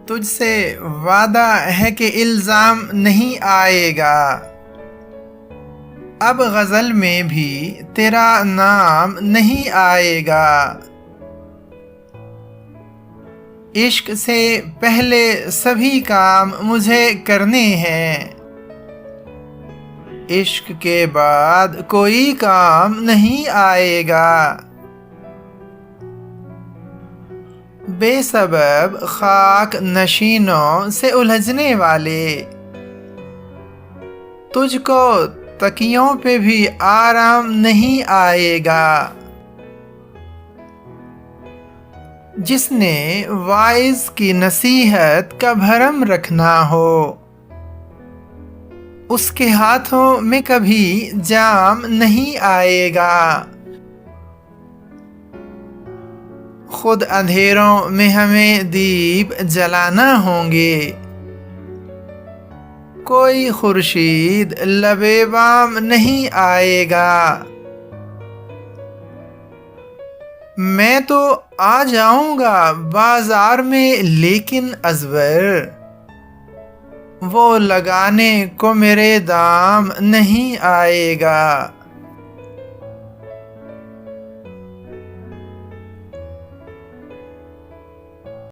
तुझसे वादा है कि इल्ज़ाम नहीं आएगा। अब गज़ल में भी तेरा नाम नहीं आएगा। इश्क से पहले सभी काम मुझे करने हैं, इश्क के बाद कोई काम नहीं आएगा। बेसबब खाक नशीनों से उलझने वाले, तुझको तकियों पे भी आराम नहीं आएगा। जिसने वाइज की नसीहत का भरम रखना हो, उसके हाथों में कभी जाम नहीं आएगा। खुद अंधेरों में हमें दीप जलाना होंगे, कोई खुर्शीद लबे बाम नहीं आएगा। मैं तो आ जाऊंगा बाजार में, लेकिन अजबर वो लगाने को मेरे दाम नहीं आएगा।